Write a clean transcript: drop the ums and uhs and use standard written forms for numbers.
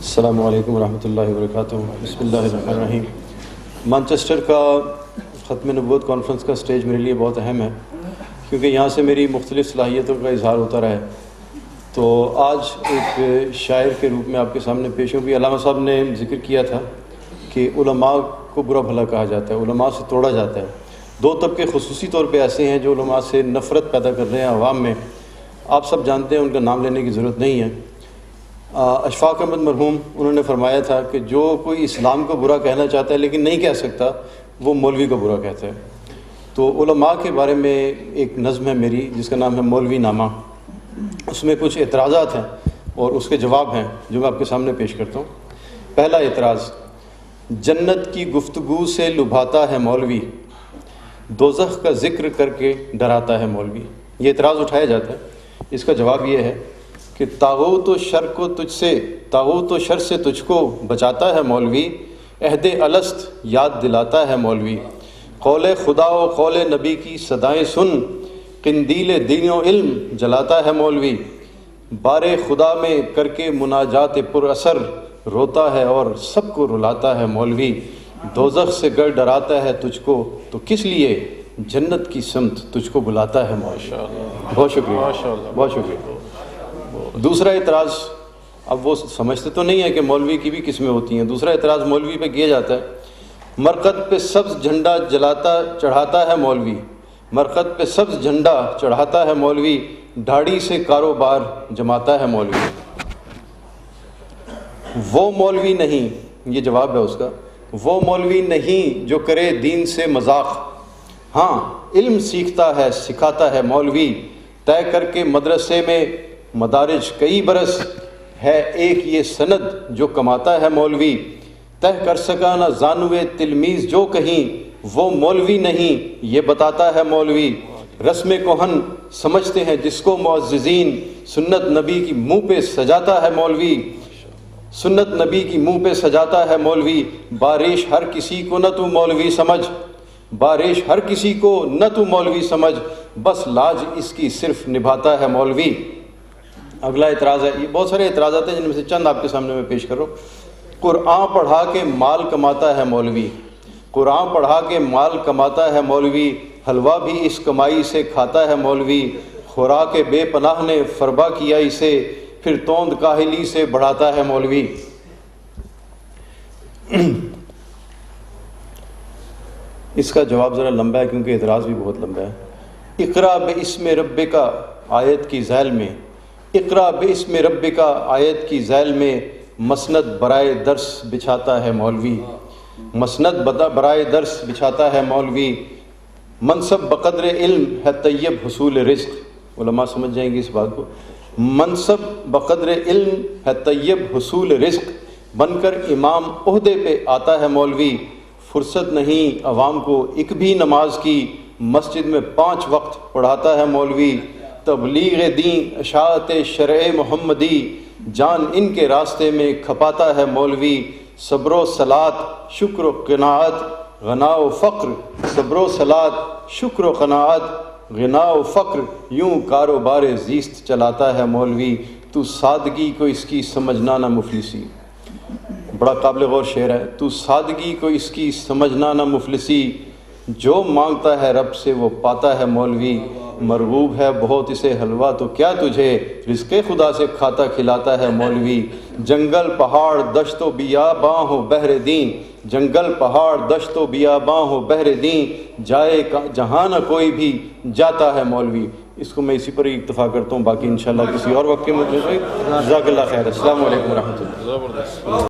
السلام علیکم ورحمۃ اللہ وبرکاتہ۔ بسم اللہ الرحمن الرحیم۔ مانچسٹر کا ختم نبوت کانفرنس کا سٹیج میرے لیے بہت اہم ہے، کیونکہ یہاں سے میری مختلف صلاحیتوں کا اظہار ہوتا رہا ہے۔ تو آج ایک شاعر کے روپ میں آپ کے سامنے پیش ہوں۔ بھی علامہ صاحب نے ذکر کیا تھا کہ علماء کو برا بھلا کہا جاتا ہے، علماء سے توڑا جاتا ہے۔ دو طبقے خصوصی طور پہ ایسے ہیں جو علماء سے نفرت پیدا کر رہے ہیں عوام میں، آپ سب جانتے ہیں، ان کا نام لینے کی ضرورت نہیں ہے۔ اشفاق احمد مرحوم انہوں نے فرمایا تھا کہ جو کوئی اسلام کو برا کہنا چاہتا ہے لیکن نہیں کہہ سکتا، وہ مولوی کو برا کہتا ہے۔ تو علماء کے بارے میں ایک نظم ہے میری جس کا نام ہے مولوی نامہ۔ اس میں کچھ اعتراضات ہیں اور اس کے جواب ہیں جو میں آپ کے سامنے پیش کرتا ہوں۔ پہلا اعتراض: جنت کی گفتگو سے لبھاتا ہے مولوی، دوزخ کا ذکر کر کے ڈراتا ہے مولوی۔ یہ اعتراض اٹھایا جاتا ہے۔ اس کا جواب یہ ہے کہ طاغوت و شر سے تجھ کو بچاتا ہے مولوی، عہد الست یاد دلاتا ہے مولوی۔ قول خدا و قول نبی کی صدائیں سن، قندیل دین و علم جلاتا ہے مولوی۔ بار خدا میں کر کے مناجات پر اثر، روتا ہے اور سب کو رلاتا ہے مولوی۔ دوزخ سے گر ڈراتا ہے تجھ کو تو کس لیے جنت کی سمت تجھ کو بلاتا ہے مولوی۔ بہت شکریہ، بہت شکریہ۔ دوسرا اعتراض، اب وہ سمجھتے تو نہیں ہے کہ مولوی کی بھی قسمیں ہوتی ہیں۔ دوسرا اعتراض مولوی پہ کیا جاتا ہے: مرقد پہ سبز جھنڈا چڑھاتا ہے مولوی، مرقد پہ سبز جھنڈا چڑھاتا ہے مولوی، دھاڑی سے کاروبار جماتا ہے مولوی۔ وہ مولوی نہیں، یہ جواب ہے اس کا، وہ مولوی نہیں جو کرے دین سے مذاق، ہاں علم سیکھتا ہے سکھاتا ہے مولوی۔ طے کر کے مدرسے میں مدارج کئی برس، ہے ایک یہ سند جو کماتا ہے مولوی۔ طے کر سکا نہ زانوے تلمیذ جو کہیں، وہ مولوی نہیں یہ بتاتا ہے مولوی۔ رسم کہن سمجھتے ہیں جس کو معززین، سنت نبی کی منہ پہ سجاتا ہے مولوی، سنت نبی کی منہ پہ سجاتا ہے مولوی۔ بارش ہر کسی کو نہ تو مولوی سمجھ، بارش ہر کسی کو نہ تو مولوی سمجھ، بس لاج اس کی صرف نبھاتا ہے مولوی۔ اگلا اعتراض ہے، یہ بہت سارے اعتراضات ہیں جن میں سے چند آپ کے سامنے میں پیش کروں۔ قرآن پڑھا کے مال کماتا ہے مولوی، قرآن پڑھا کے مال کماتا ہے مولوی، حلوہ بھی اس کمائی سے کھاتا ہے مولوی۔ خوراک بے پناہ نے فربا کیا اسے، پھر توند کاہلی سے بڑھاتا ہے مولوی۔ اس کا جواب ذرا لمبا ہے کیونکہ اعتراض بھی بہت لمبا ہے۔ اقرا باسم ربک آیت کی ذیل میں، اقرا باسم ربک آیت کی ذیل میں، مسند برائے درس بچھاتا ہے مولوی، مسند برائے درس بچھاتا ہے مولوی۔ منصب بقدر علم ہے طیب حصول رزق، علماء سمجھ جائیں گے اس بات کو۔ منصب بقدر علم ہے طیب حصول رزق، بن کر امام عہدے پہ آتا ہے مولوی۔ فرصت نہیں عوام کو ایک بھی نماز کی، مسجد میں 5 وقت پڑھاتا ہے مولوی۔ تبلیغ دین اشاعت شرع محمدی، جان ان کے راستے میں کھپاتا ہے مولوی۔ صبر و صلات شکر و قناعت غنا و فقر، صبر و صلات شکر و قناعت غنا و فقر، یوں کاروبار زیست چلاتا ہے مولوی۔ تو سادگی کو اس کی سمجھنا نہ مفلسی، بڑا قابل غور شعر ہے۔ تو سادگی کو اس کی سمجھنا نہ مفلسی، جو مانگتا ہے رب سے وہ پاتا ہے مولوی۔ مرغوب ہے بہت اسے حلوہ تو کیا تجھے، رزق خدا سے کھاتا کھلاتا ہے مولوی۔ جنگل پہاڑ دشت و بیاباں ہو بحر دین، جنگل پہاڑ دشت و بیاباں ہو بحر دین، جائے جہاں نہ کوئی بھی جاتا ہے مولوی۔ اس کو میں اسی پر ہی اکتفا کرتا ہوں، باقی انشاءاللہ کسی اور وقت کے مجھے جزاک اللہ خیر۔ السلام علیکم ورحمۃ اللہ۔